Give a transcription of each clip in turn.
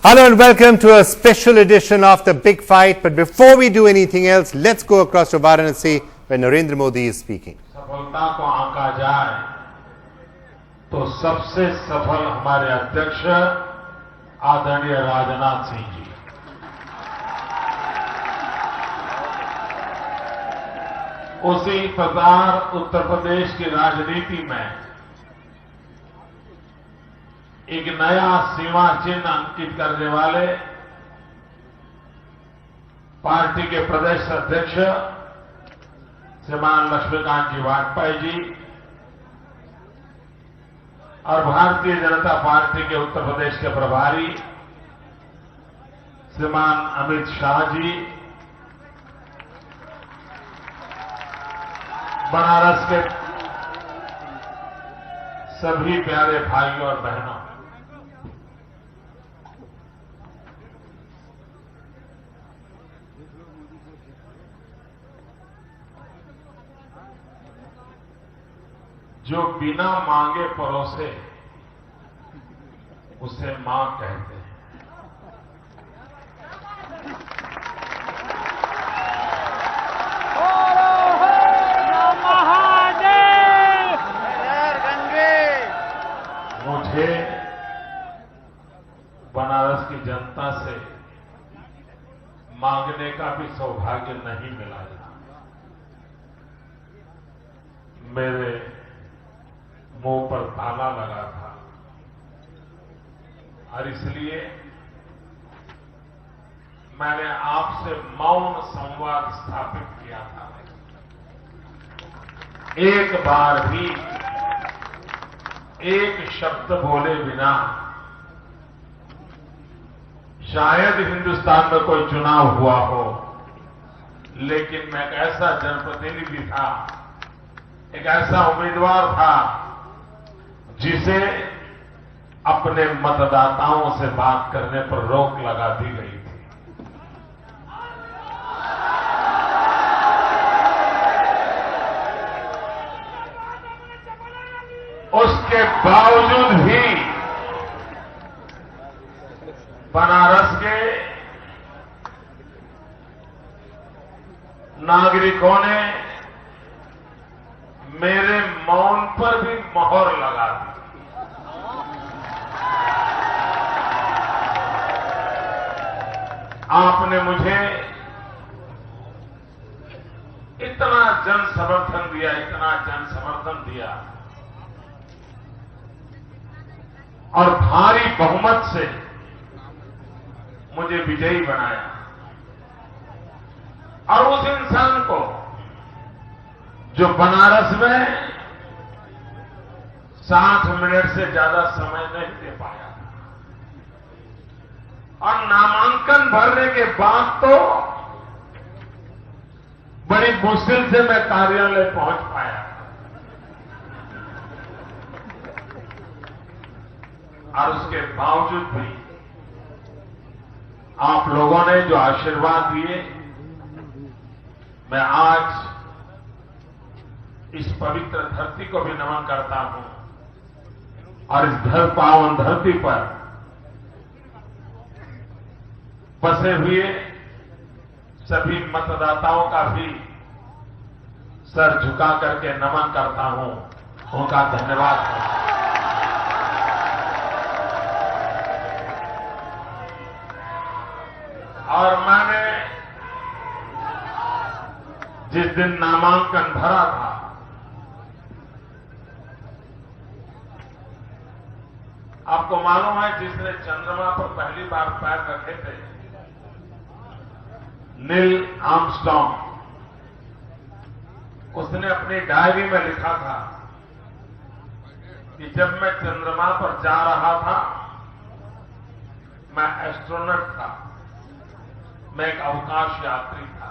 Hello and welcome to a special edition of The Big Fight. But before we do anything else, let's go across to Varanasi where Narendra Modi is speaking. सफलता को आंका जाए तो सबसे सफल हमारे अध्यक्ष आदरणीय राजनाथ सिंह जी। उसी प्रकार उत्तर प्रदेश की राजनीति में एक नया सीमा चिन्ह अंकित करने वाले पार्टी के प्रदेश अध्यक्ष श्रीमान लक्ष्मीकांत जी वाजपेयी जी और भारतीय जनता पार्टी के उत्तर प्रदेश के प्रभारी श्रीमान अमित शाह जी, बनारस के सभी प्यारे भाइयों और बहनों, जो बिना मांगे परोसे उसे मां कहते हैं। मुझे बनारस की जनता से मांगने का भी सौभाग्य नहीं मिला था। मेरे मुंह पर ताला लगा था और इसलिए मैंने आपसे मौन संवाद स्थापित किया था। एक बार भी एक शब्द बोले बिना, शायद हिंदुस्तान में कोई चुनाव हुआ हो, लेकिन मैं एक ऐसा जनप्रतिनिधि था, एक ऐसा उम्मीदवार था जिसे अपने मतदाताओं से बात करने पर रोक लगा दी गई थी। उसके बावजूद भी बनारस के नागरिकों ने मेरे मौन पर भी मोहर लगा दी। आपने मुझे इतना जन समर्थन दिया, इतना जन समर्थन दिया और भारी बहुमत से मुझे विजयी बनाया। और उस इंसान को जो बनारस में 60 मिनट से ज्यादा समय नहीं दे पाया और नामांकन भरने के बाद तो बड़ी मुश्किल से मैं कार्यालय पहुंच पाया और उसके बावजूद भी आप लोगों ने जो आशीर्वाद दिए, मैं आज इस पवित्र धरती को भी नमन करता हूं और इस पावन धरती पर बसे हुए सभी मतदाताओं का भी सर झुका करके नमन करता हूं, उनका धन्यवाद करता हूं। और मैंने जिस दिन नामांकन भरा था, आपको मालूम है जिसने चंद्रमा पर पहली बार पैर रखे थे, नील आर्मस्ट्रांग, उसने अपनी डायरी में लिखा था कि जब मैं चंद्रमा पर जा रहा था, मैं एस्ट्रोनॉट था, मैं एक अवकाश यात्री था,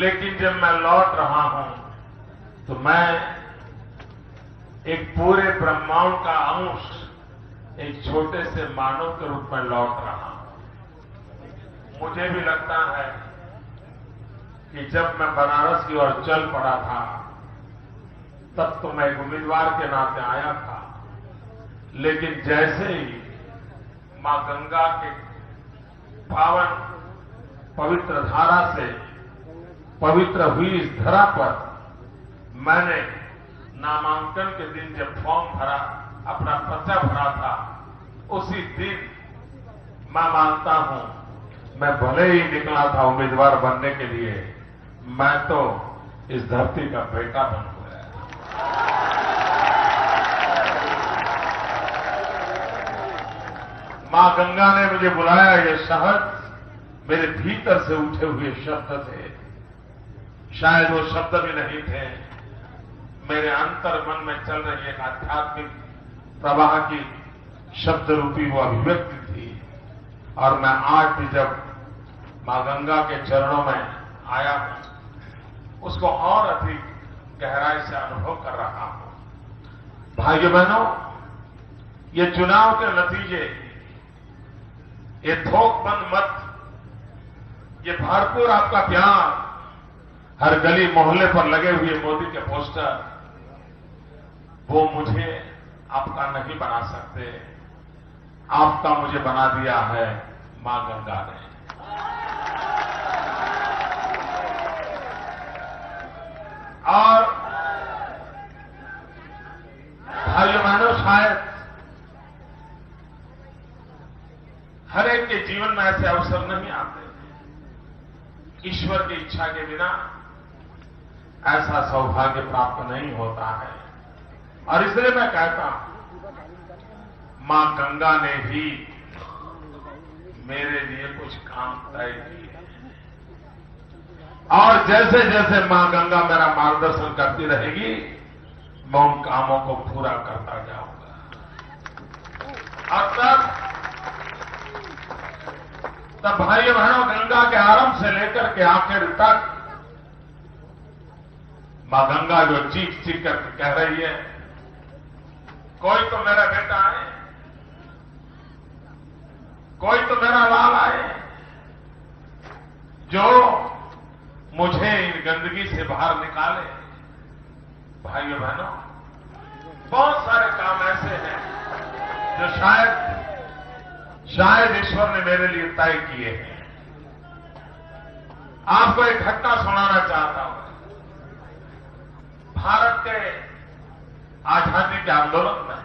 लेकिन जब मैं लौट रहा हूं तो मैं एक पूरे ब्रह्मांड का अंश एक छोटे से मानव के रूप में लौट रहा हूं। मुझे भी लगता है कि जब मैं बनारस की ओर चल पड़ा था, तब तो मैं एक उम्मीदवार के नाते आया था, लेकिन जैसे ही मां गंगा के पावन पवित्र धारा से पवित्र हुई इस धरा पर मैंने नामांकन के दिन जब फॉर्म भरा, अपना पर्चा भरा था, उसी दिन मैं मानता हूं, मैं भले ही निकला था उम्मीदवार बनने के लिए, मैं तो इस धरती का बेटा बन गया। मां गंगा ने मुझे बुलाया, ये शहद मेरे भीतर से उठे हुए शब्द थे। शायद वो शब्द भी नहीं थे, मेरे अंतर मन में चल रही एक आध्यात्मिक प्रवाह की शब्द रूपी वो अभिव्यक्ति थी। और मैं आज भी जब मां गंगा के चरणों में आया हूं, उसको और अधिक गहराई से अनुभव कर रहा हूं। भाइयों बहनों, ये चुनाव के नतीजे, ये थोकबंद मत, ये भरपूर आपका प्यार, हर गली मोहल्ले पर लगे हुए मोदी के पोस्टर, वो मुझे आपका नहीं बना सकते। आपका मुझे बना दिया है मां गंगा ने। और भाइयों बहनों, शायद हर एक के जीवन में ऐसे अवसर नहीं आते। ईश्वर की इच्छा के बिना ऐसा सौभाग्य प्राप्त नहीं होता है। और इसलिए मैं कहता हूं, मां गंगा ने ही मेरे लिए कुछ काम तय किए, और जैसे जैसे मां गंगा मेरा मार्गदर्शन करती रहेगी, मैं उन कामों को पूरा करता जाऊंगा। और तब भाइयों बहनों, गंगा के आरंभ से लेकर के आखिर तक मां गंगा जो चीख चीख कर कह रही है, कोई तो मेरा बेटा है, कोई तो मेरा लाल आए, जो मुझे इन गंदगी से बाहर निकाले। भाइयों बहनों, बहुत सारे काम ऐसे हैं जो शायद ईश्वर ने मेरे लिए तय किए हैं। आपको एक घटना सुनाना चाहता हूं। भारत के आजादी के आंदोलन में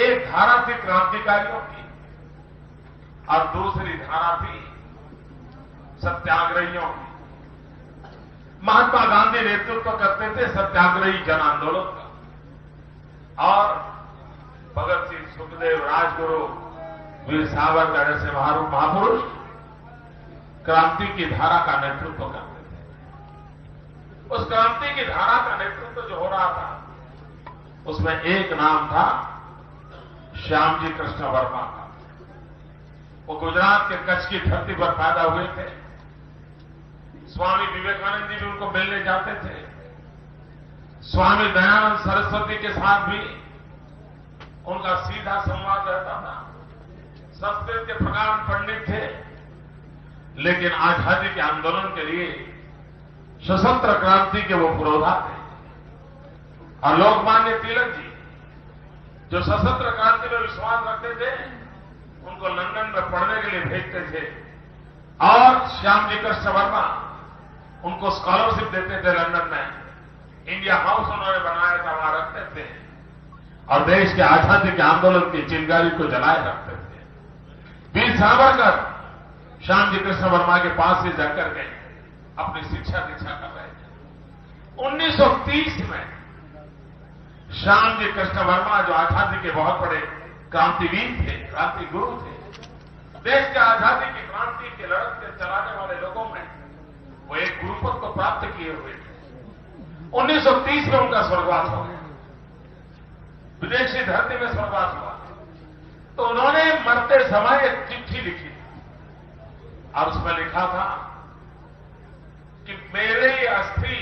एक धारा थी क्रांतिकारियों की और दूसरी धारा थी सत्याग्रहियों की। महात्मा गांधी नेतृत्व करते थे सत्याग्रही जन आंदोलन का, और भगत सिंह, सुखदेव, राजगुरु, वीर सावरकर जैसे महापुरुष क्रांति की धारा का नेतृत्व करते थे। उस क्रांति की धारा का नेतृत्व जो हो रहा था, उसमें एक नाम था श्यामजी कृष्ण वर्मा का। वो गुजरात के कच्छ की धरती पर पैदा हुए थे। स्वामी विवेकानंद जी भी उनको मिलने जाते थे। स्वामी दयानंद सरस्वती के साथ भी उनका सीधा संवाद रहता था। संस्कृत के प्रकांड पंडित थे, लेकिन आजादी के आंदोलन के लिए सशस्त्र क्रांति के वो पुरोधा थे। और लोकमान्य तिलक जी, जो सशस्त्र क्रांति में विश्वास रखते थे, उनको लंदन में पढ़ने के लिए भेजते थे। और श्यामजी कृष्ण वर्मा उनको स्कॉलरशिप देते थे लंदन में। इंडिया हाउस उन्होंने बनाया था, वहां रखते थे और देश के आजादी के आंदोलन की चिंगारी को जलाए रखते थे। वीर सावरकर श्यामजी कृष्ण वर्मा के पास से जाकर के अपनी शिक्षा दीक्षा कर रहे थे। 1930 में श्यामजी कृष्ण वर्मा, जो आजादी के बहुत बड़े क्रांतिवीर थे, क्रांति गुरु थे, देश के आजादी की क्रांति के लड़त के चलाने वाले लोगों में वो एक गुरुपद को प्राप्त किए हुए थे। 1930 में उनका स्वर्गवास हो गया, विदेशी धरती में स्वर्गवास हुआ। तो उन्होंने मरते समय एक चिट्ठी लिखी और उसमें लिखा था कि मेरे ये अस्थि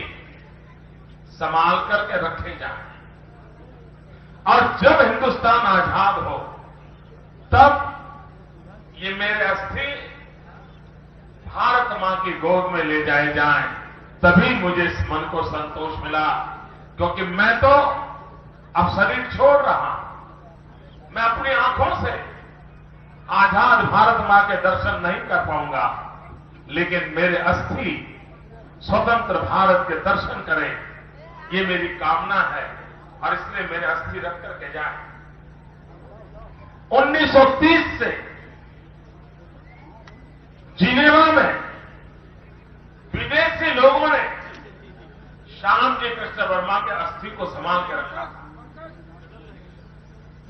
संभाल करके रखे जाएं, और जब हिंदुस्तान आजाद हो तब ये मेरे अस्थि भारत मां की गोद में ले जाए जाएं। तभी मुझे इस मन को संतोष मिला, क्योंकि मैं तो अब शरीर छोड़ रहा हूं। मैं अपनी आंखों से आजाद भारत मां के दर्शन नहीं कर पाऊंगा, लेकिन मेरे अस्थि स्वतंत्र भारत के दर्शन करें, ये मेरी कामना है और इसलिए मेरे अस्थि रख करके जाए। 1930 से जिनेवा में विदेशी लोगों ने श्यामजी कृष्ण वर्मा के अस्थि को संभाल के रखा था।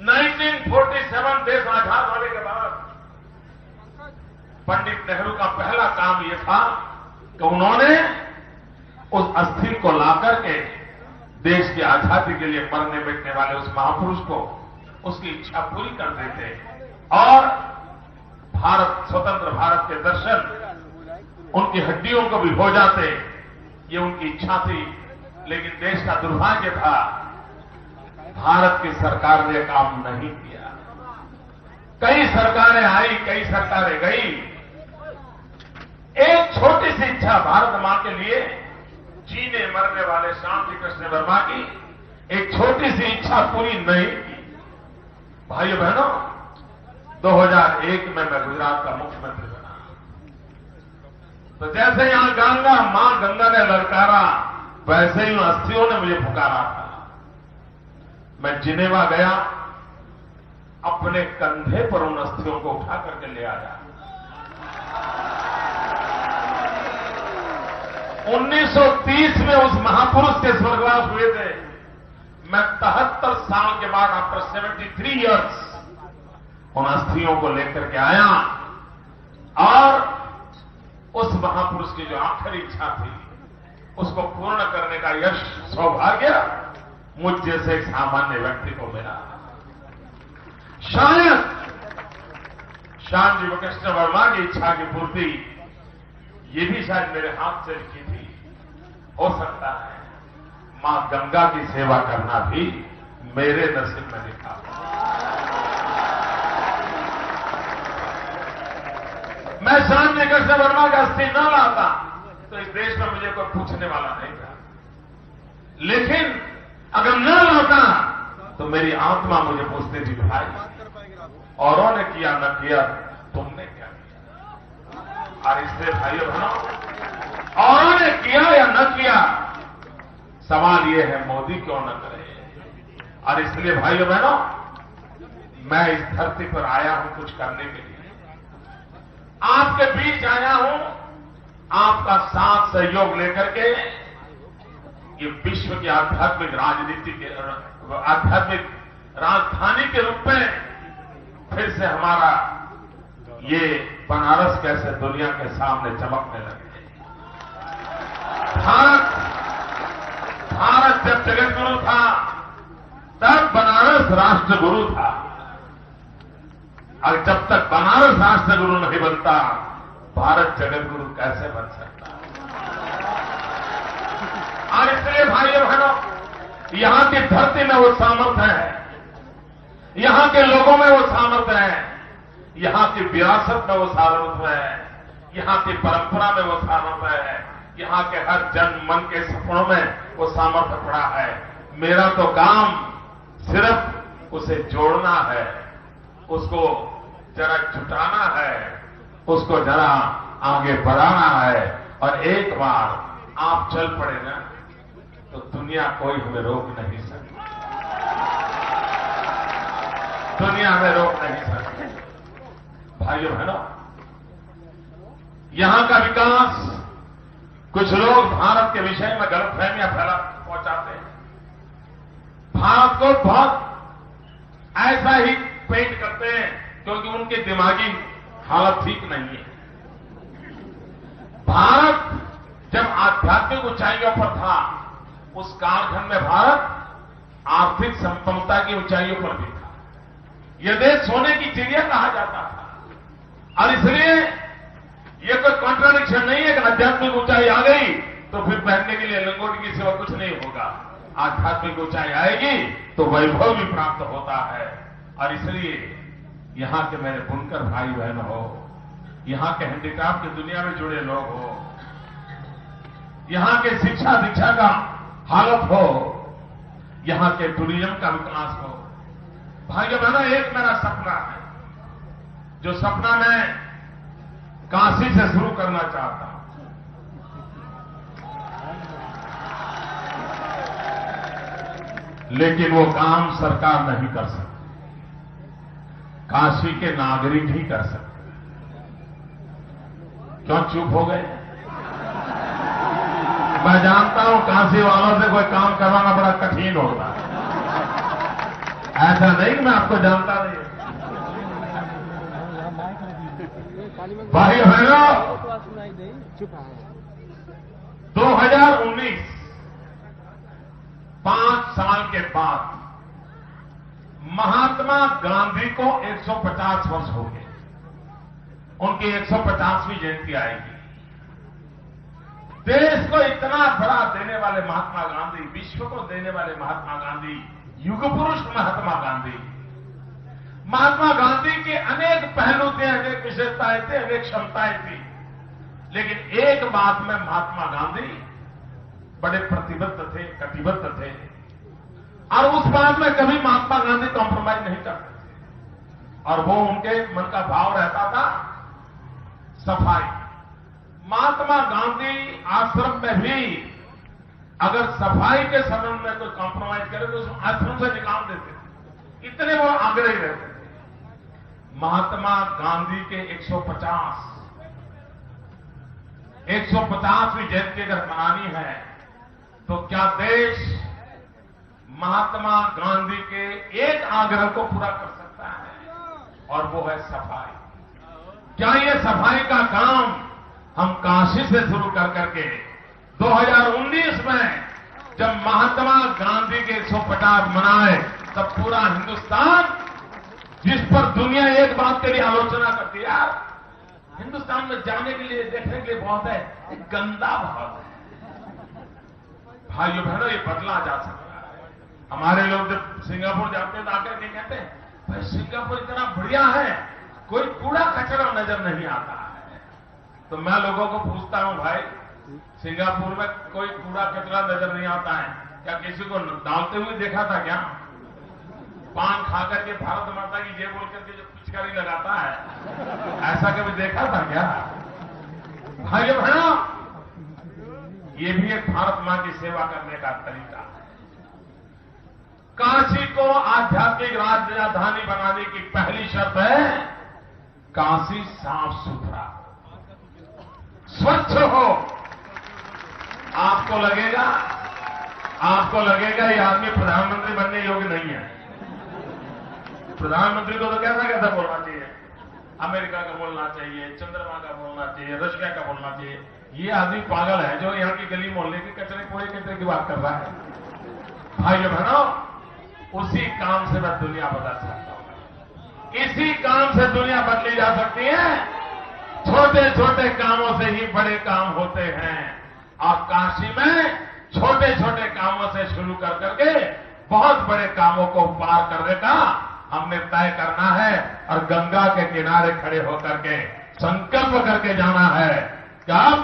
1947 देश आजाद होने के बाद पंडित नेहरू का पहला काम यह था कि उन्होंने उस अस्थि को लाकर के देश की आजादी के लिए मरने बैठने वाले उस महापुरुष को उसकी इच्छा पूरी कर देते और भारत, स्वतंत्र भारत के दर्शन उनकी हड्डियों को भी हो जाते। ये उनकी इच्छा थी, लेकिन देश का दुर्भाग्य था भारत की सरकार ने काम नहीं किया। कई सरकारें आई, कई सरकारें गई, एक छोटी सी इच्छा भारत मां के लिए जीने मरने वाले श्यामजी कृष्ण वर्मा की एक छोटी सी इच्छा पूरी नहीं की। भाइयों बहनों, 2001 में मैं गुजरात का मुख्यमंत्री बना, तो जैसे यहां गंगा मां गंगा ने ललकारा, वैसे ही अस्थियों ने मुझे पुकारा था। मैं जिनेवा गया, अपने कंधे पर उन अस्थियों को उठा करके ले आया। 1930 में उस महापुरुष के स्वर्गवास हुए थे। मैं 73 साल के बाद, आफ्टर 73 इयर्स, उन अस्थियों को लेकर के आया और उस महापुरुष की जो आखिरी इच्छा थी उसको पूर्ण करने का यश, सौभाग्य मुझ जैसे एक सामान्य व्यक्ति को मिला। शायद श्यामजी कृष्ण वर्मा की इच्छा की पूर्ति ये भी शायद मेरे हाथ से लिखी थी। हो सकता है मां गंगा की सेवा करना भी मेरे नसीब में लिखा। मैं श्यामजी कृष्ण वर्मा का अस्थि न लाता तो इस देश में मुझे कोई पूछने वाला नहीं था, लेकिन अगर न लाता तो मेरी आत्मा मुझे पूछती थी, भाई औरों ने किया न किया, तुमने क्या किया। और इसलिए भाइयों बहनों, औरों ने किया या न किया, सवाल यह है मोदी क्यों न करे। और इसलिए भाइयों बहनों, मैं इस धरती पर आया हूं कुछ करने के लिए, आपके बीच आया हूं आपका साथ सहयोग लेकर के ये विश्व की आध्यात्मिक राजनीति के, आध्यात्मिक राजधानी के रूप में फिर से हमारा ये बनारस कैसे दुनिया के सामने चमकने लगे। भारत जब जगत गुरु था तब बनारस राष्ट्र गुरु था, और जब तक बनारस राष्ट्र गुरु नहीं बनता भारत जगत गुरु कैसे बन सकता। और इसलिए भाइयों बहनों, यहां की धरती में वो सामर्थ्य है, यहां के लोगों में वो सामर्थ्य है, यहां की विरासत में वो सामर्थ्य है, यहां की परंपरा में वो सामर्थ्य है, यहां के हर जन मन के सपनों में वो सामर्थ्य पड़ा है। मेरा तो काम सिर्फ उसे जोड़ना है, उसको जरा जुटाना है, उसको जरा आगे बढ़ाना है। और एक बार आप चल पड़े ना तो दुनिया कोई हमें रोक नहीं सकती, दुनिया हमें रोक नहीं सकती। भाइयों बहनों, यहां का विकास, कुछ लोग भारत के विषय में गलतफहमियां पहुंचाते हैं, भारत को बहुत ऐसा ही पेंट करते हैं क्योंकि उनके दिमागी हालत ठीक नहीं है। भारत जब आध्यात्मिक ऊंचाइयों पर था, उस कालखंड में भारत आर्थिक संपन्नता की ऊंचाइयों पर भी था। यह देश सोने की चिड़िया कहा जाता था, और इसलिए यह कोई कॉन्ट्राडिक्शन नहीं है कि आध्यात्मिक ऊंचाई आ गई तो फिर पहनने के लिए लंगोटी की सिवा कुछ नहीं होगा। आध्यात्मिक ऊंचाई आएगी तो वैभव भी प्राप्त होता है। और इसलिए यहां के मेरे बुनकर भाई बहन हो, यहां के हैंडीक्राफ्ट की दुनिया में जुड़े लोग हो, यहां के शिक्षा दीक्षा का हालत हो, यहां के टूरिज्म का विकास हो, भाइयों बहनों, एक मेरा सपना है, जो सपना मैं काशी से शुरू करना चाहता हूं। लेकिन वो काम सरकार नहीं कर सकती, काशी के नागरिक ही कर सकते। क्यों चुप हो गए? मैं जानता हूं काशी वालों से कोई काम करवाना बड़ा कठिन होता है। ऐसा नहीं कि मैं आपको जानता नहीं। भाइयों बहनों, 2019 5 साल के बाद महात्मा गांधी को 150 वर्ष हो गए। उनकी 150वीं जयंती आएगी। देश को इतना बड़ा देने वाले महात्मा गांधी, विश्व को देने वाले महात्मा गांधी, युग पुरुष महात्मा गांधी। महात्मा गांधी के अनेक पहलू थे, अनेक विशेषताएं थे, अनेक क्षमताएं थी। लेकिन एक बात में महात्मा गांधी बड़े प्रतिबद्ध थे, कटिबद्ध थे, और उस बात में कभी महात्मा गांधी कॉम्प्रोमाइज नहीं करते थे। और वो उनके मन का भाव रहता था सफाई। महात्मा गांधी आश्रम में भी अगर सफाई के संबंध में कोई कॉम्प्रोमाइज करे तो उसको आश्रम से निकाल देते थे, इतने वो आग्रही रहते थे। महात्मा गांधी के 150वीं जयंती अगर मनानी है तो क्या देश महात्मा गांधी के एक आग्रह को पूरा कर सकता है, और वो है सफाई। क्या ये सफाई का काम हम काशी से शुरू कर करके 2019 में जब महात्मा गांधी के 150 मनाए तब पूरा हिंदुस्तान, जिस पर दुनिया एक बात के लिए आलोचना करती है, यार हिंदुस्तान में जाने के लिए, देखने के लिए बहुत है, एक गंदा बहुत है। भाइयों बहनों, ये बदला जा सकता है। हमारे लोग जब सिंगापुर जाते हैं तो आकर के कहते हैं, भाई सिंगापुर इतना बढ़िया है, कोई कूड़ा कचरा नजर नहीं आता है। तो मैं लोगों को पूछता हूं, भाई सिंगापुर में कोई कूड़ा कचरा नजर नहीं आता है क्या? किसी को डालते हुए देखा था क्या? पान खा करके भारत माता की जय बोल करके जो पिचकारी लगाता है, ऐसा कभी देखा था क्या? भाइयों बहनों, ये भी एक भारत मां की सेवा करने का तरीका है। काशी को आध्यात्मिक राजधानी बनाने की पहली शर्त है काशी साफ सुथरा, स्वच्छ हो। आपको लगेगा ये आदमी प्रधानमंत्री बनने योग्य नहीं है। प्रधानमंत्री को तो कैसा कैसा बोलना चाहिए, अमेरिका का बोलना चाहिए, चंद्रमा का बोलना चाहिए, रशिया का बोलना चाहिए। ये आदमी पागल है जो यहाँ की गली मोहल्ले के कचरे कूड़े कचरे की बात कर रहा है। भाइयों बहनों, उसी काम से मैं दुनिया बदल सकता हूं। इसी काम से दुनिया बदली जा सकती है। छोटे छोटे कामों से ही बड़े काम होते हैं, और काशी में छोटे छोटे कामों से शुरू कर करके बहुत बड़े कामों को पार करने का हमने तय करना है। और गंगा के किनारे खड़े होकर के संकल्प करके जाना है कि अब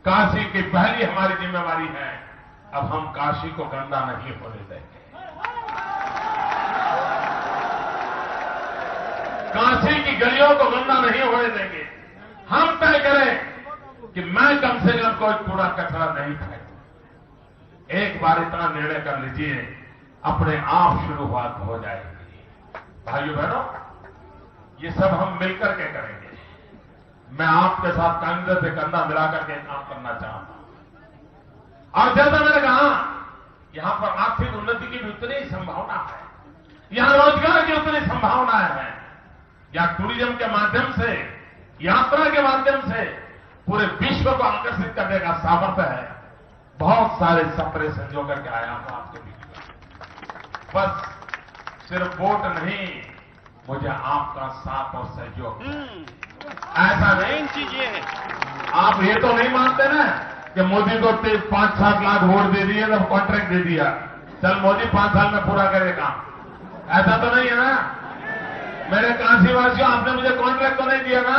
काशी की पहली हमारी जिम्मेवारी है, अब हम काशी को गंदा नहीं होने देंगे। काशी की गलियों को गंदा नहीं होने देंगे। हम तय करें कि मैं कम से कम कोई कूड़ा कचरा नहीं फेंकूं। एक बार इतना निर्णय कर लीजिए, अपने आप शुरुआत हो जाएगी। भाइयों बहनों, ये सब हम मिलकर के करेंगे। मैं आपके साथ कंधे से कंधा मिलाकर के काम करना चाहता हूं। और जैसा मैंने कहा, यहां पर आर्थिक उन्नति की भी उतनी संभावना है, यहां रोजगार की उतनी संभावनाएं हैं। यहां टूरिज्म के माध्यम से, यात्रा के माध्यम से पूरे विश्व को आकर्षित करने का सामर्थ्य है। बहुत सारे सपने संजो करके आया हूं आपके बीच में। बस सिर्फ वोट नहीं, मुझे आपका साथ और सहयोग। ऐसा नहीं चीज ये है, आप ये तो नहीं मानते ना कि मोदी को 5-7 लाख वोट दे दिए तो कॉन्ट्रैक्ट दे दिया, चल मोदी 5 साल में पूरा करेगा। ऐसा तो नहीं है ना? मेरे काशी वासियों, आपने मुझे कॉन्ट्रैक्ट तो नहीं दिया ना?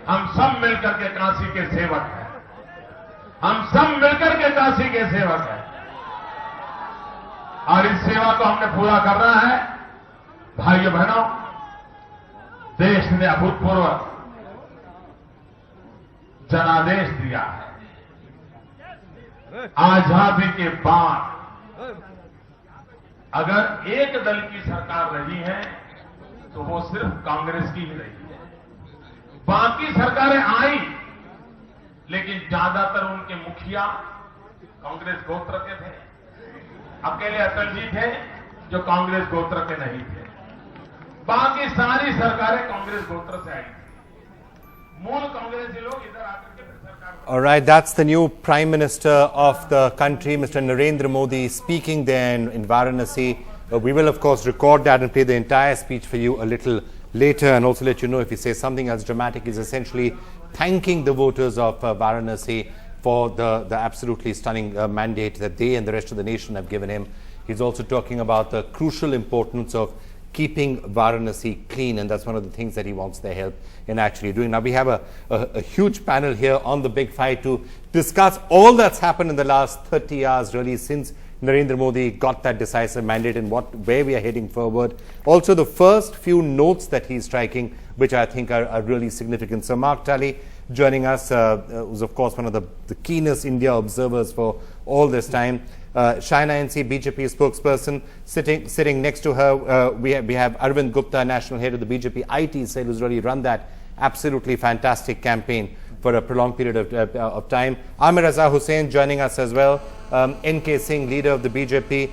हम सब मिलकर के काशी के सेवक हैं। हम सब मिलकर के काशी के सेवक हैं। और इस सेवा को हमने पूरा करना है। भाइयों बहनों, देश ने अभूतपूर्व जनादेश दिया है। आजादी के बाद अगर एक दल की सरकार रही है तो वो सिर्फ कांग्रेस की ही रही है। बाकी सरकारें आई, लेकिन ज्यादातर उनके मुखिया कांग्रेस गोत्र के थे। अकेले अटल जी थे जो कांग्रेस गोत्र के नहीं थे। बाकी सारी सरकारें कांग्रेस गोत्र से आई थी। मूल कांग्रेसी लोग इधर आकर के फिर सरकार। All right, that's the new Prime Minister of the country, Mr. Narendra Modi, speaking there in Varanasi. We will, of course, record that and play the entire speech for you a little later, and also let you know if he says something as dramatic. He's essentially thanking the voters of Varanasi for the absolutely stunning mandate that they and the rest of the nation have given him. He's also talking about the crucial importance of keeping Varanasi clean, and that's one of the things that he wants their help in actually doing. Now, we have a huge panel here on the big fight to discuss all that's happened in the last 30 hours, really, since Narendra Modi got that decisive mandate and where we are heading forward. Also, the first few notes that he's striking, which I think are really significant. So, Mark Tully joining us, who's of course one of the keenest India observers for all this time. Shaina NC, BJP spokesperson, sitting next to her. We have Arvind Gupta, national head of the BJP IT cell, who's really run that absolutely fantastic campaign for a prolonged period of time. Amir Raza Hussain joining us as well. NK Singh, leader of the BJP,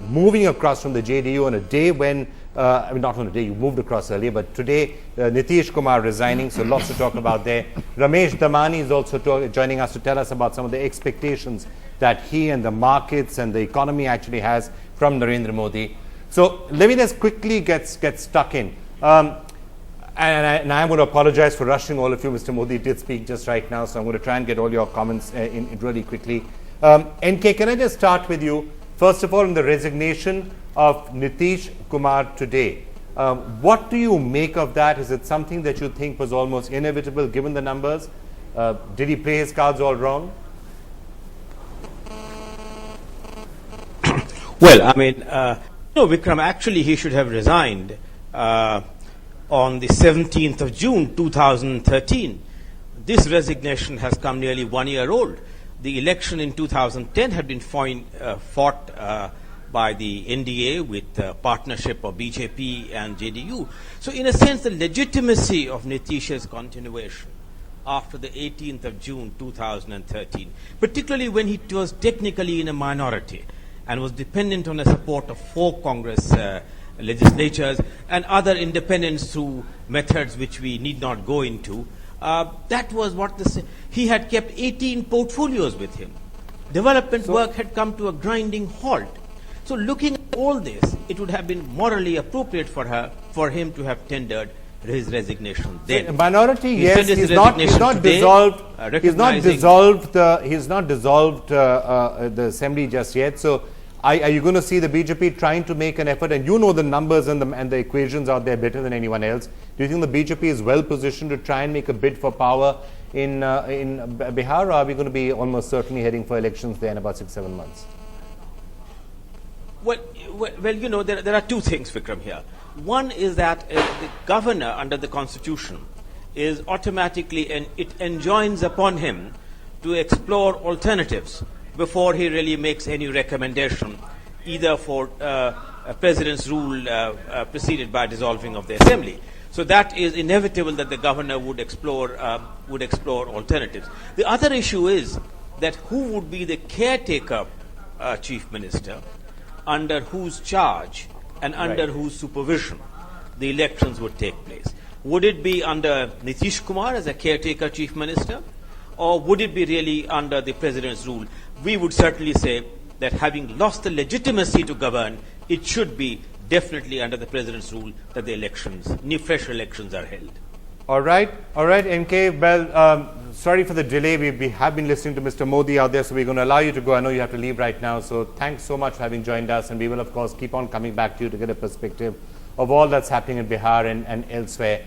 moving across from the JDU on a day when, I mean, not on a day, you moved across earlier, but today Nitish Kumar resigning, so lots to talk about there. Ramesh Damani is also joining us to tell us about some of the expectations that he and the markets and the economy actually has from Narendra Modi. So let me just quickly get stuck in. And I'm going to apologize for rushing all of you. Mr. Modi did speak just right now, so I'm going to try and get all your comments in really quickly. NK, can I just start with you? First of all, in the resignation of Nitish Kumar today, what do you make of that? Is it something that you think was almost inevitable given the numbers? Did he play his cards all wrong? Well, I mean, no, Vikram, actually he should have resigned on the 17th of June 2013. This resignation has come nearly 1 year old. The election in 2010 had been fought by the NDA with partnership of BJP and JDU. So in a sense, the legitimacy of Nitish's continuation after the 18th of June 2013, particularly when he was technically in a minority and was dependent on the support of 4 Congress legislatures and other independents through methods which we need not go into. That was what he had kept 18 portfolios with him. Development work had come to a grinding halt. So looking at all this, it would have been morally appropriate for him to have tendered his resignation then. Minority, yes, he's not dissolved the assembly just yet. So are you going to see the BJP trying to make an effort? And you know the numbers and the equations out there better than anyone else. Do you think the BJP is well positioned to try and make a bid for power in Bihar, or are we going to be almost certainly heading for elections there in about 6-7 months? Well, you know, there are 2 things, Vikram, here. One is that the governor under the constitution is automatically, and it enjoins upon him to explore alternatives before he really makes any recommendation, either for a president's rule preceded by dissolving of the assembly. So that is inevitable that the governor would explore alternatives. The other issue is that who would be the caretaker chief minister, under whose charge and under whose supervision the elections would take place. Would it be under Nitish Kumar as a caretaker chief minister, or would it be really under the president's rule? We would certainly say that having lost the legitimacy to govern, it should be definitely under the president's rule that the fresh elections are held. All right, NK. Well, sorry for the delay. We have been listening to Mr. Modi out there, so we're going to allow you to go. I know you have to leave right now, so thanks so much for having joined us, and we will, of course, keep on coming back to you to get a perspective of all that's happening in Bihar and elsewhere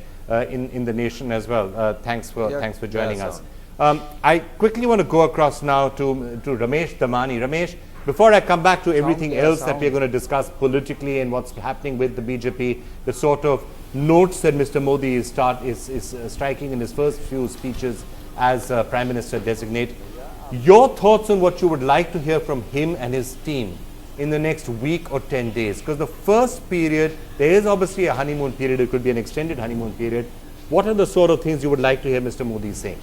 in the nation as well. Thanks for joining us. I quickly want to go across now to Ramesh Damani. Ramesh, Before I come back to everything else that we're going to discuss politically and what's happening with the BJP, the sort of notes that Mr. Modi is striking in his first few speeches as Prime Minister designate, your thoughts on what you would like to hear from him and his team in the next week or 10 days? Because the first period, there is obviously a honeymoon period, it could be an extended honeymoon period. What are the sort of things you would like to hear Mr. Modi saying?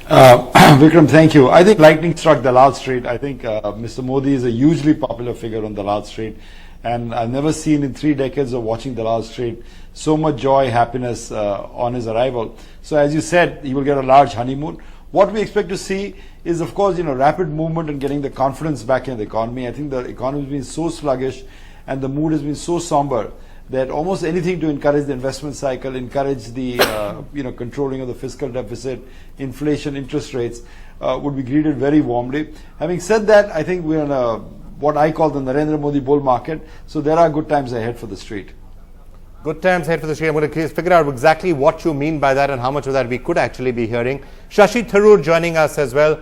Vikram, thank you. I think lightning struck the Lal Street. I think Mr. Modi is a hugely popular figure on the Lal Street. And I've never seen in 3 decades of watching the Lal Street so much joy, happiness on his arrival. So as you said, he will get a large honeymoon. What we expect to see is, of course, rapid movement and getting the confidence back in the economy. I think the economy has been so sluggish and the mood has been so somber that almost anything to encourage the investment cycle, encourage the controlling of the fiscal deficit, inflation, interest rates would be greeted very warmly. Having said that, I think we're in a what I call the Narendra Modi bull market. So there are good times ahead for the street. Good times ahead for the street. I'm going to figure out exactly what you mean by that and how much of that we could actually be hearing. Shashi Tharoor joining us as well.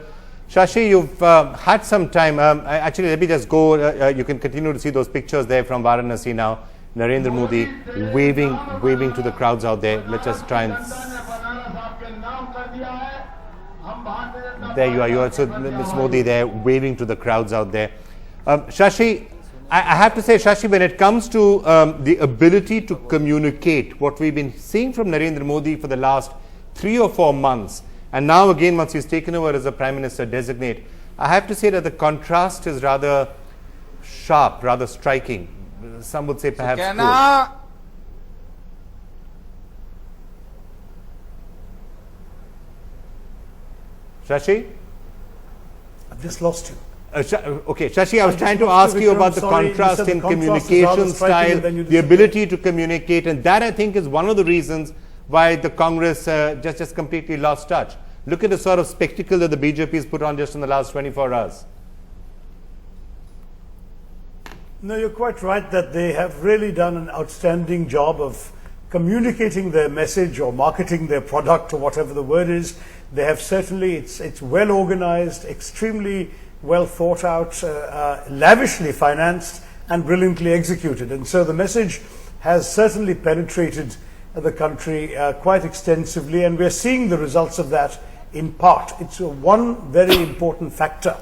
Shashi, you've had some time. Actually, let me just go. You can continue to see those pictures there from Varanasi now. Narendra Modi waving to the crowds out there. Let's just try and... There you are. You are. So Ms. Modi there waving to the crowds out there. Shashi, I have to say, Shashi, when it comes to the ability to communicate, what we've been seeing from Narendra Modi for the last 3 or 4 months, and now again once he's taken over as a Prime Minister designate, I have to say that the contrast is rather sharp, rather striking. Some would say perhaps cruel. Shashi? I've just lost you. Okay, Shashi, I was trying to ask you about the contrast in communication style, the ability to communicate, and that I think is one of the reasons why the Congress just completely lost touch. Look at the sort of spectacle that the BJP has put on just in the last 24 hours. No, you're quite right that they have really done an outstanding job of communicating their message or marketing their product or whatever the word is. They have certainly, it's well organized, extremely well thought out, lavishly financed and brilliantly executed. And so the message has certainly penetrated the country quite extensively, and we're seeing the results of that in part. It's one very important factor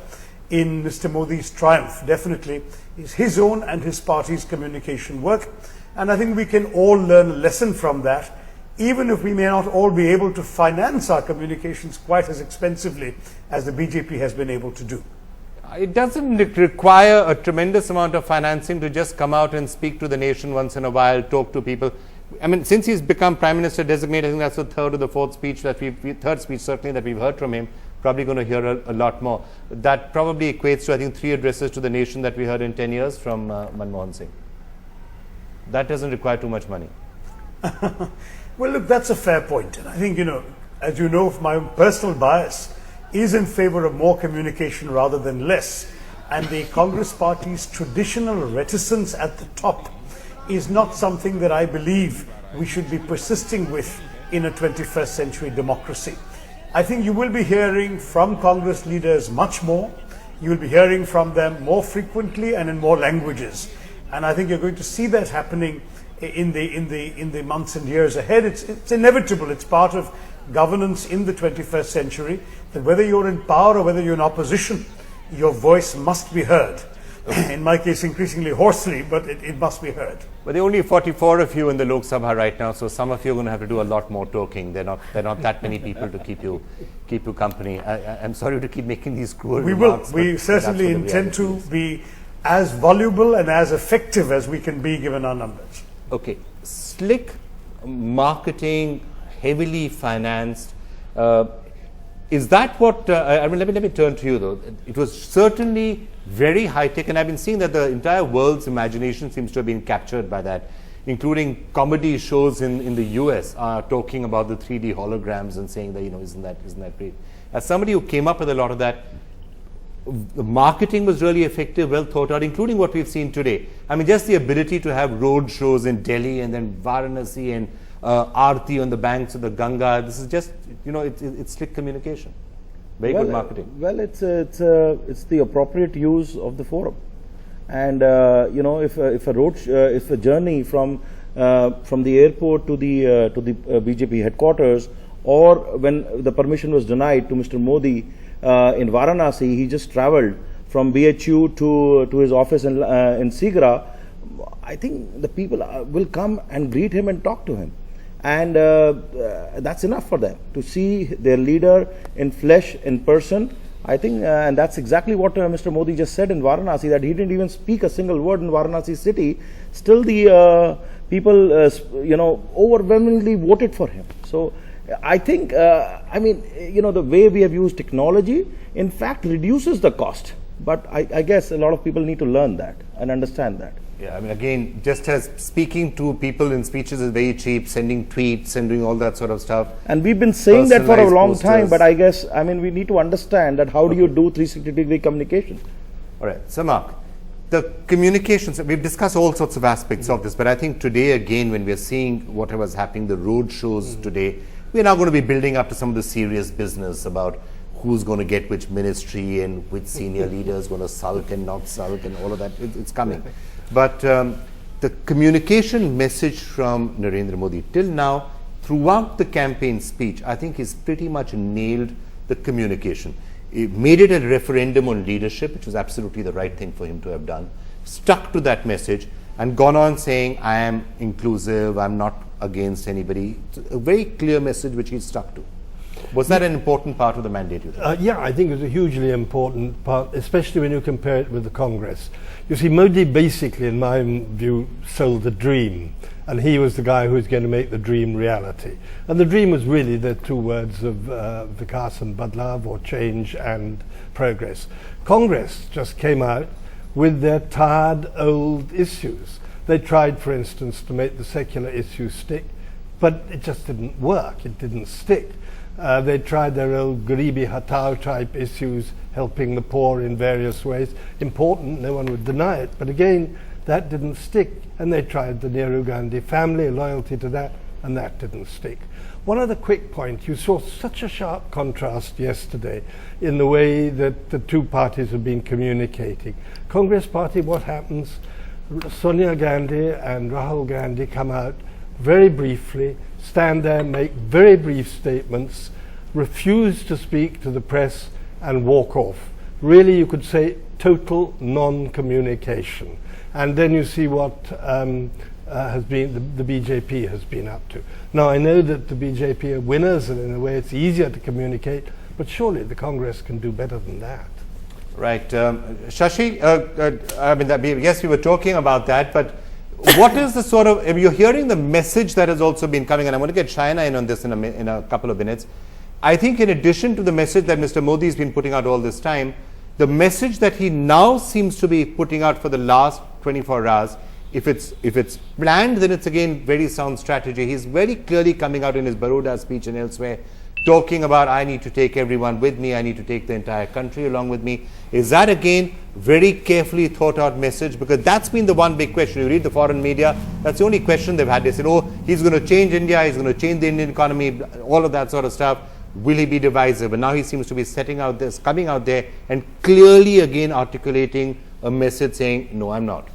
in Mr. Modi's triumph, definitely, is his own and his party's communication work. And I think we can all learn a lesson from that, even if we may not all be able to finance our communications quite as expensively as the BJP has been able to do. It doesn't require a tremendous amount of financing to just come out and speak to the nation once in a while, talk to people. I mean, since he's become Prime Minister designate, I think that's the third or the fourth speech that third speech certainly that we've heard from him. Probably going to hear a lot more. That probably equates to, I think, 3 addresses to the nation that we heard in 10 years from Manmohan Singh. That doesn't require too much money. Well, look, that's a fair point. And I think, as you know, my personal bias is in favor of more communication rather than less. And the Congress Party's traditional reticence at the top is not something that I believe we should be persisting with in a 21st century democracy. I think you will be hearing from Congress leaders much more. You will be hearing from them more frequently and in more languages. And I think you're going to see that happening in the months and years ahead. It's inevitable. It's part of governance in the 21st century, that whether you're in power or whether you're in opposition, your voice must be heard. In my case, increasingly hoarsely, but it must be heard. But there are only 44 of you in the Lok Sabha right now, so some of you are going to have to do a lot more talking. There are not that many people to keep you company. I'm sorry to keep making these cruel remarks. We certainly intend to be as voluble and as effective as we can be given our numbers. Okay, slick marketing, heavily financed. Is that what? I mean, let me turn to you though. It was certainly very high tech, and I've been seeing that the entire world's imagination seems to have been captured by that, including comedy shows in the US talking about the 3D holograms and saying that isn't that great. As somebody who came up with a lot of that, the marketing was really effective, well thought out, including what we've seen today. I mean, just the ability to have road shows in Delhi and then Varanasi and Aarti on the banks of the Ganga. This is just, it's slick communication. Very good marketing. Well, it's the appropriate use of the forum, and you know, if a journey from the airport to the BJP headquarters, or when the permission was denied to Mr. Modi in Varanasi, he just travelled from BHU to his office in Sigra. I think the people will come and greet him and talk to him. And that's enough for them to see their leader in flesh, in person. I think, and that's exactly what Mr. Modi just said in Varanasi, that he didn't even speak a single word in Varanasi city. Still, the people, you know, overwhelmingly voted for him. So, I think, I mean, you know, the way we have used technology, in fact, reduces the cost. But I guess a lot of people need to learn that and understand that. Yeah, I mean, again, just as speaking to people in speeches is very cheap, sending tweets and doing all that sort of stuff. And we've been saying that for a Personalized long time, posters. but I guess, I mean, we need to understand that how do you do 360-degree communication? All right, so Mark, the communications, we've discussed all sorts of aspects of this, but I think today again, when we're seeing what was happening, the road shows today, we're now going to be building up to some of the serious business about who's going to get which ministry and which senior leader is going to sulk and not sulk and all of that. It's coming. But the communication message from Narendra Modi till now, throughout the campaign speech, I think he's pretty much nailed the communication. He made it a referendum on leadership, which was absolutely the right thing for him to have done, stuck to that message and gone on saying, I am inclusive, I'm not against anybody. It's a very clear message which he stuck to. Was that an important part of the mandate, you think? Yeah, I think it was a hugely important part, especially when you compare it with the Congress. You see, Modi basically, in my view, sold the dream, and he was the guy who was going to make the dream reality. And the dream was really the two words of Vikas and Badlav, or change and progress. Congress just came out with their tired old issues. They tried, for instance, to make the secular issues stick, but it just didn't work, it didn't stick. They tried their old Garibi Hatao type issues, helping the poor in various ways. Important, no one would deny it, but again, that didn't stick. And they tried the Nehru Gandhi family, loyalty to that, and that didn't stick. One other quick point, you saw such a sharp contrast yesterday in the way that the two parties have been communicating. Congress Party, what happens? Sonia Gandhi and Rahul Gandhi come out very briefly, stand there, make very brief statements, refuse to speak to the press and walk off. Really, you could say total non-communication. And then you see what has been the BJP has been up to. Now, I know that the BJP are winners, and in a way it's easier to communicate, but surely the Congress can do better than that. Right. Shashi, I mean, yes, we were talking about that, but what is the sort of, you're hearing the message that has also been coming, and I'm going to get Shaina in on this in a couple of minutes. I think in addition to the message that Mr. Modi has been putting out all this time, the message that he now seems to be putting out for the last 24 hours, if it's planned, then it's again very sound strategy. He's very clearly coming out in his Baroda speech and elsewhere, talking about, I need to take everyone with me, I need to take the entire country along with me. Is that again very carefully thought out message? Because that's been the one big question. You read the foreign media, that's the only question they've had. They said, oh, he's going to change India, he's going to change the Indian economy, all of that sort of stuff. Will he be divisive? And now he seems to be setting out this, coming out there and clearly again articulating a message saying, no, I'm not.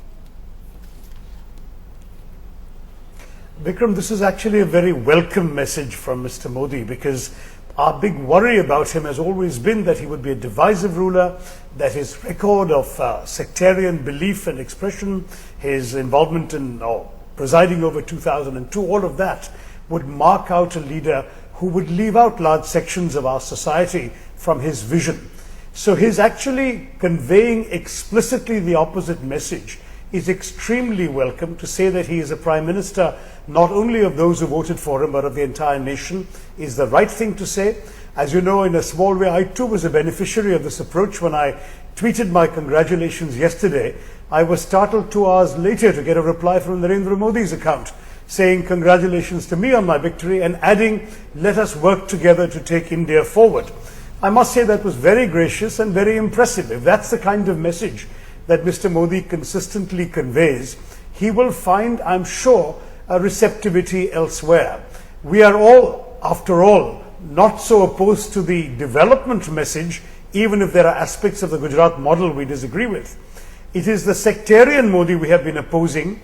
Vikram, this is actually a very welcome message from Mr. Modi, because our big worry about him has always been that he would be a divisive ruler, that his record of sectarian belief and expression, his involvement in presiding over 2002, all of that would mark out a leader who would leave out large sections of our society from his vision. So his actually conveying explicitly the opposite message is extremely welcome. To say that he is a prime minister not only of those who voted for him but of the entire nation is the right thing to say. As you know, in a small way, I too was a beneficiary of this approach. When I tweeted my congratulations yesterday, I was startled 2 hours later to get a reply from Narendra Modi's account saying congratulations to me on my victory and adding, let us work together to take India forward. I must say that was very gracious and very impressive. If that's the kind of message that Mr. Modi consistently conveys, he will find, I'm sure, a receptivity elsewhere. We are all, after all, not so opposed to the development message, even if there are aspects of the Gujarat model we disagree with. It is the sectarian Modi we have been opposing.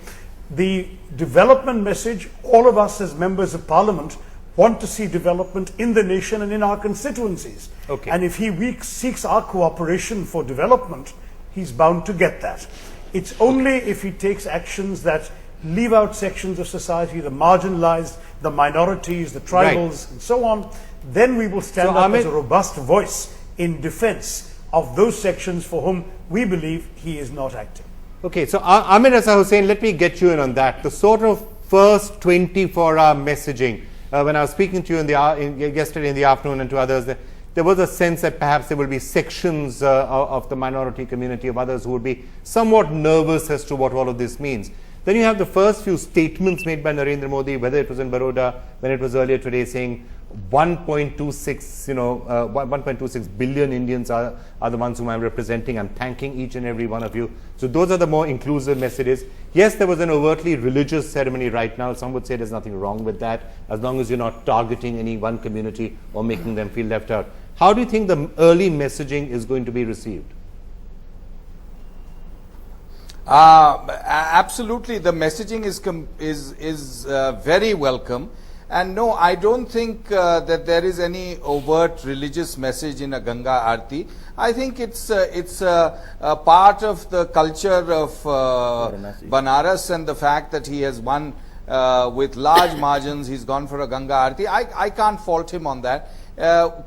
The development message, all of us as members of parliament want to see development in the nation and in our constituencies. Okay. And if he seeks our cooperation for development, he's bound to get that. It's only if he takes actions that leave out sections of society, the marginalized, the minorities, the tribals, and so on, then we will stand So, up Amit, as a robust voice in defense of those sections for whom we believe he is not acting. Okay, so Ahmed Raza Hussain, let me get you in on that. The sort of first 24-hour messaging, when I was speaking to you yesterday in the afternoon and to others, there was a sense that perhaps there will be sections of the minority community, of others who would be somewhat nervous as to what all of this means. Then you have the first few statements made by Narendra Modi, whether it was in Baroda, when it was earlier today, saying 1.26 billion Indians are the ones whom I'm representing. I'm thanking each and every one of you. So those are the more inclusive messages. Yes, there was an overtly religious ceremony right now. Some would say there's nothing wrong with that, as long as you're not targeting any one community or making them feel left out. How do you think the early messaging is going to be received? Absolutely, the messaging is very welcome, and no, I don't think that there is any overt religious message in a Ganga Aarti. I think it's a part of the culture of Banaras and the fact that he has won with large margins. He's gone for a Ganga Aarti. I can't fault him on that.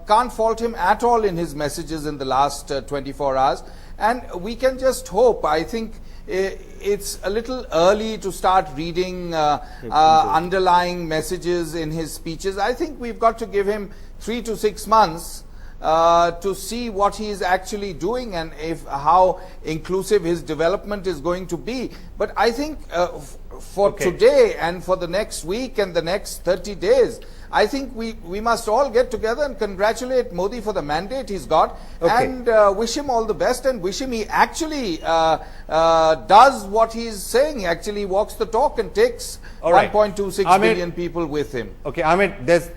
Can't fault him at all in his messages in the last 24 hours, and we can just hope. I think it's a little early to start reading underlying messages in his speeches. I think we've got to give him 3 to 6 months to see what he is actually doing and how inclusive his development is going to be. But I think for today and for the next week and the next 30 days, I think we must all get together and congratulate Modi for the mandate he's got, and wish him all the best, and wish him he actually does what he's saying. He actually walks the talk and takes 1.26 billion people with him. Okay, Ahmed, there's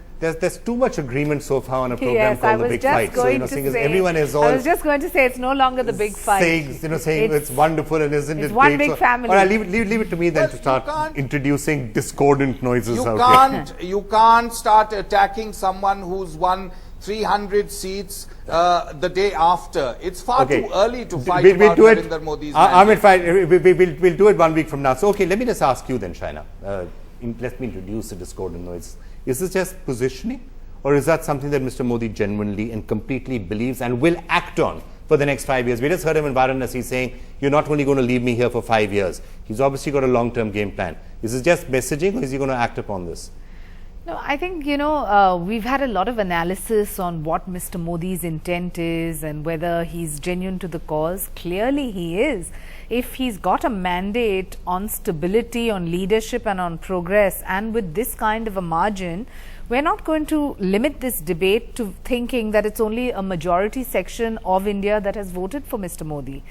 too much agreement so far on a program Yes, I called The was Big just Fight. So, going to say, everyone is all I was just going to say it's no longer the big fight. saying it's wonderful and isn't it's it one great? big family. All right, leave it to me then Well, to you start can't- introducing discordant noises You out here. you can't start attacking someone who's won 300 seats the day after. It's far too early to fight about Narendra Modi's Ahmed, fine. We'll do it 1 week from now. So, okay, let me just ask you then, Shaina. Let me introduce the discordant noise. Is this just positioning? Or is that something that Mr. Modi genuinely and completely believes and will act on for the next 5 years? We just heard him in Varanasi saying, you're not only going to leave me here for 5 years. He's obviously got a long-term game plan. Is this just messaging, or is he going to act upon this? No, I think, we've had a lot of analysis on what Mr. Modi's intent is and whether he's genuine to the cause. Clearly he is. If he's got a mandate on stability, on leadership and on progress, and with this kind of a margin, we're not going to limit this debate to thinking that it's only a majority section of India that has voted for Mr. Modi.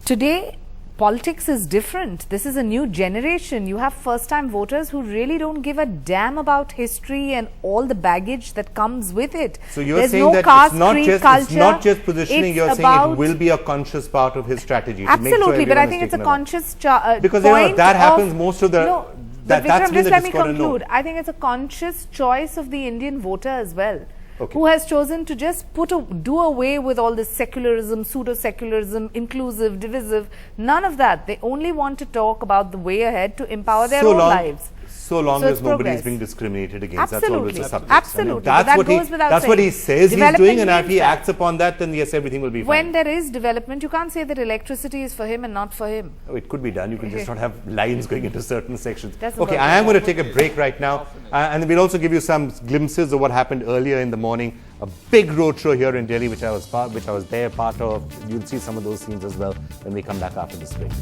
Today, politics is different. This is a new generation. You have first-time voters who really don't give a damn about history and all the baggage that comes with it. So you're There's saying no that caste, it's not creed, just culture. it's not just positioning. It's You're saying it will be a conscious part of his strategy. To make sure absolutely, but I everyone think is it's a taken along. conscious Because point that of, happens most of the. But That's Vikram, been just the let me discordant conclude. note. I think it's a conscious choice of the Indian voter as well, Okay. who has chosen to just do away with all this secularism, pseudo-secularism, inclusive, divisive, none of that. They only want to talk about the way ahead to empower their own lives. So long So as it's nobody progress. is being discriminated against, Absolutely. that's always a subject. Absolutely. And that's But what that goes without that's what he saying. says he's Development doing, and if means he that. acts upon that, then yes, everything will be fine. When there is development, you can't say that electricity is for him and not for him. Oh, it could be done. You can just not have lines going into certain sections. Doesn't Okay, work I like am going to take a break right now, and we'll also give you some glimpses of what happened earlier in the morning. A big roadshow here in Delhi, which I was there part of. You'll see some of those scenes as well when we come back after this break.